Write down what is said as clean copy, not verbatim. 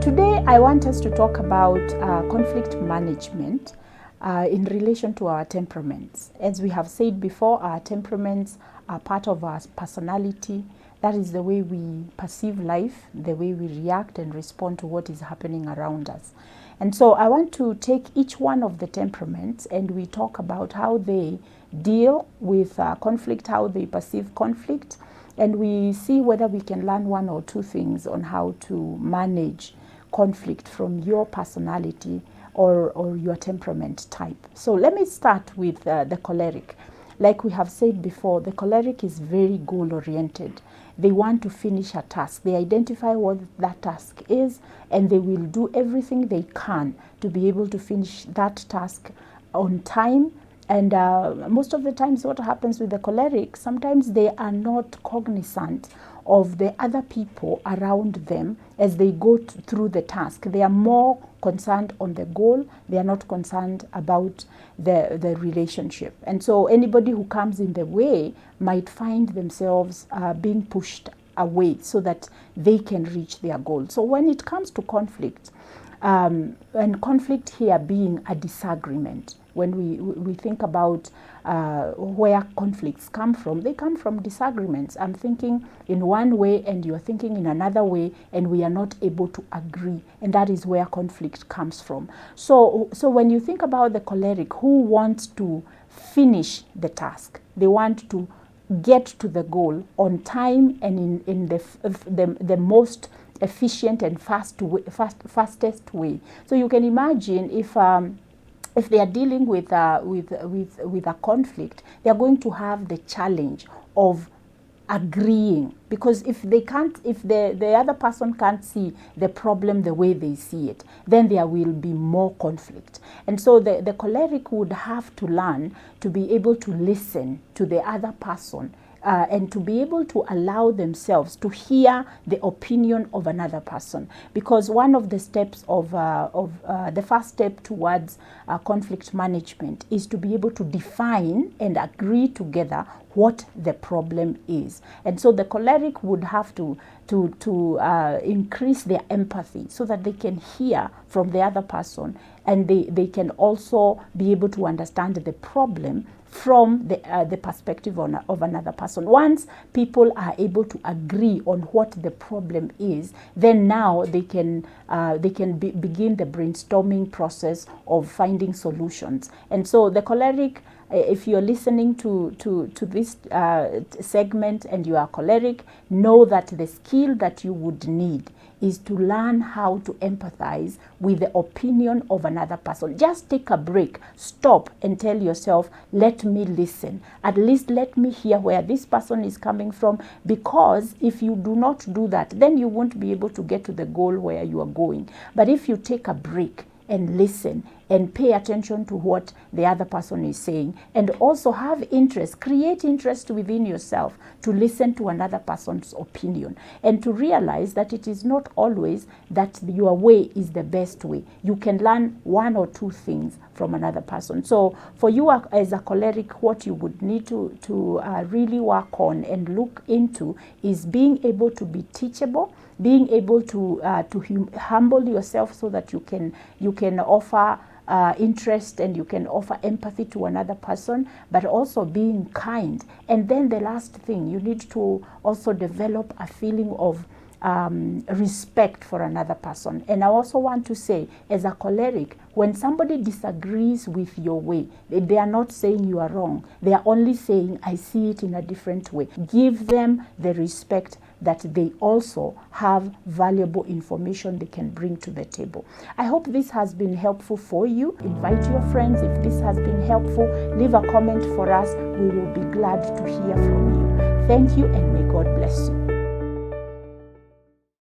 Today, I want us to talk about conflict management in relation to our temperaments. As we have said before, our temperaments are part of our personality. That is the way we perceive life, the way we react and respond to what is happening around us. And so I want to take each one of the temperaments and we talk about how they deal with conflict, how they perceive conflict, and we see whether we can learn one or two things on how to manage conflict from your personality or your temperament type. So let me start with the choleric. Like we have said before, the choleric is very goal-oriented. They want to finish a task. They identify what that task is, and they will do everything they can to be able to finish that task on time. And most of the times what happens with the choleric, sometimes they are not cognizant of the other people around them as they go through the task. They are more concerned on the goal. They are not concerned about the relationship. And so anybody who comes in the way might find themselves being pushed away so that they can reach their goal. So when it comes to conflict, and conflict here being a disagreement, when we think about where conflicts come from, they come from disagreements. I'm thinking in one way and you're thinking in another way, and we are not able to agree, and that is where conflict comes from. So when you think about the choleric who wants to finish the task, they want to get to the goal on time and in the most efficient and fastest way. So you can imagine if they are dealing with a conflict, they are going to have the challenge of agreeing, because if the other person can't see the problem the way they see it, then there will be more conflict. And so the choleric would have to learn to be able to listen to the other person and to be able to allow themselves to hear the opinion of another person. Because one of the steps of the first step towards conflict management is to be able to define and agree together what the problem is. And so the choleric would have to increase their empathy so that they can hear from the other person, and they can also be able to understand the problem from the perspective of another person. Once people are able to agree on what the problem is, then now they can begin the brainstorming process of finding solutions. And so the choleric, if you're listening to this segment and you are choleric, know that the skill that you would need is to learn how to empathize with the opinion of another person. Just take a break, stop and tell yourself, let me listen. At least let me hear where this person is coming from, because if you do not do that, then you won't be able to get to the goal where you are going. But if you take a break and listen and pay attention to what the other person is saying, and also have interest, create interest within yourself to listen to another person's opinion, and to realize that it is not always that your way is the best way. You can learn one or two things from another person. So for you as a choleric, what you would need to really work on and look into is being able to be teachable, being able to humble yourself so that you can offer interest and you can offer empathy to another person, but also being kind. And then the last thing, you need to also develop a feeling of respect for another person. And I also want to say, as a choleric, when somebody disagrees with your way, they are not saying you are wrong. They are only saying, I see it in a different way. Give them the respect that they also have valuable information they can bring to the table. I hope this has been helpful for you. Invite your friends. If this has been helpful, leave a comment for us. We will be glad to hear from you. Thank you, and may God bless you.